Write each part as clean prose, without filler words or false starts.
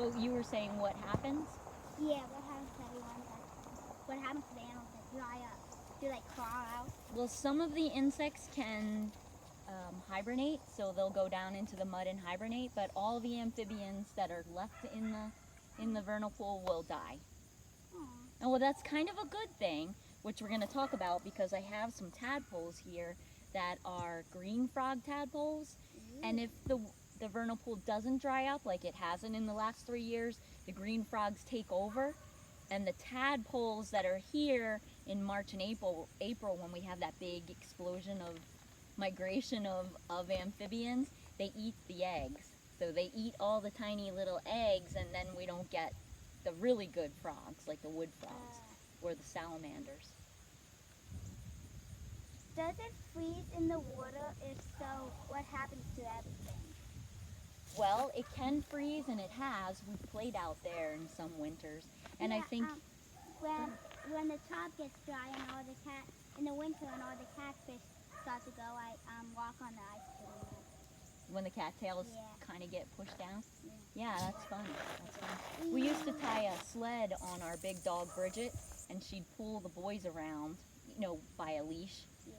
Well, you were saying what happens? Yeah, what happens to everyone? What happens to the animals that dry up? Do they crawl out? Well, some of the insects can hibernate, so they'll go down into the mud and hibernate. But all the amphibians that are left in the vernal pool will die. Aw. And well, that's kind of a good thing, which we're going to talk about because I have some tadpoles here that are green frog tadpoles. And if the vernal pool doesn't dry up like it hasn't in the last 3 years, the green frogs take over. And the tadpoles that are here in March and April when we have that big explosion of migration of amphibians, they eat the eggs. So they eat all the tiny little eggs, and then we don't get the really good frogs, like the wood frogs or the salamanders. Does it freeze in the water? If so, what happens to everything? Well, it can freeze, and it has. We've played out there in some winters, and I Yeah, think when the top gets dry and all the cat in the winter and all the catfish start to go, I walk on the ice pretty much. when the cattails Yeah. kind of get pushed down. Yeah. Yeah, that's fun. That's fun. We used to tie a sled on our big dog Bridget, and she'd pull the boys around, by a leash, Yeah.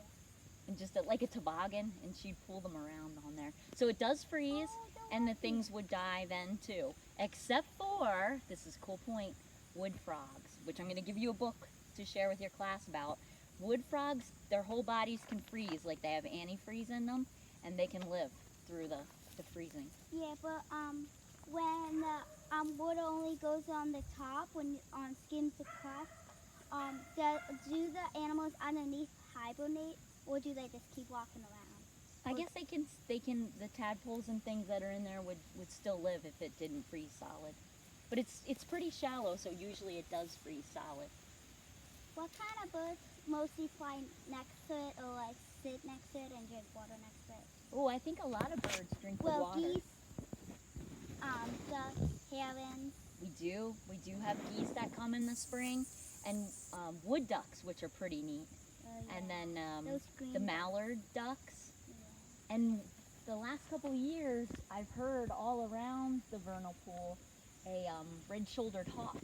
and just like a toboggan, and she'd pull them around on there. So it does freeze, and the things would die then too, except for, this is a cool point, wood frogs, which I'm going to give you a book to share with your class about. Wood frogs, their whole bodies can freeze, like they have antifreeze in them, and they can live through the freezing. Yeah, but when the wood only goes on the top when on skims the crust, do the animals underneath hibernate, or do they just keep walking around? I guess the tadpoles and things that are in there would still live if it didn't freeze solid. But it's pretty shallow, so usually it does freeze solid. What kind of birds mostly fly next to it, or like sit next to it and drink water next to it? Oh, I think a lot of birds drink the Well, water. geese, ducks, herons. We do have geese that come in the spring, and wood ducks, which are pretty neat. Yeah. And then Those green the mallard ducks. Yeah. And the last couple of years, I've heard all around the vernal pool a red-shouldered hawk.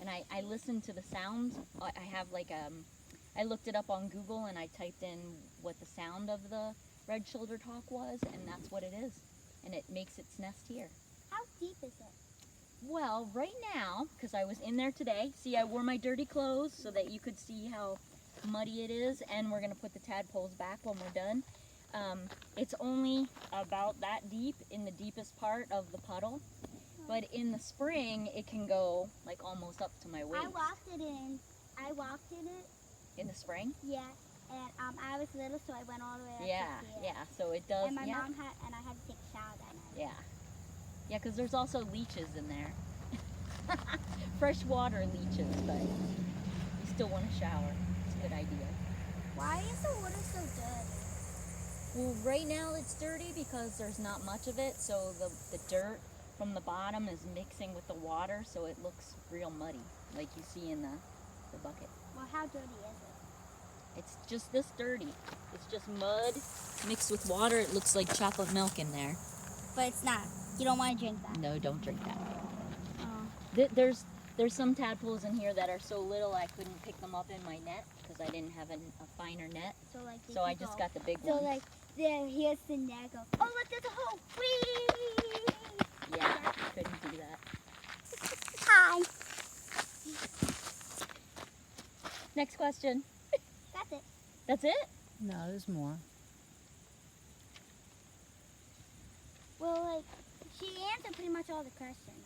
And I listened to the sound. I have I looked it up on Google and I typed in what the sound of the red-shouldered hawk was, and that's what it is. And it makes its nest here. How deep is it? Well, right now, because I was in there today, see, I wore my dirty clothes so that you could see how muddy it is, and we're going to put the tadpoles back when we're done. It's only about that deep in the deepest part of the puddle, but in the spring, it can go like almost up to my waist. I walked in it. In the spring? Yeah, and I was little, so I went all the way up Yeah, to here. yeah, so it does, And my yeah. mom I had to take a shower that night. Yeah. Yeah, because there's also leeches in there. Freshwater leeches, but you still want to shower. It's a good idea. Why is the water so dirty? Well, right now it's dirty because there's not much of it, so the dirt from the bottom is mixing with the water, so it looks real muddy, like you see in the bucket. Well, how dirty is it? It's just this dirty. It's just mud mixed with water. It looks like chocolate milk in there. But it's not. You don't want to drink that. No, don't drink that. Oh. There's some tadpoles in here that are so little I couldn't pick them up in my net because I didn't have a finer net. So I just got the big one. So like, here's the net. Go. Oh look, there's a hole. Whee! Yeah, couldn't do that. Hi. Next question. That's it. That's it? No, there's more. Well, like, she answered pretty much all the questions.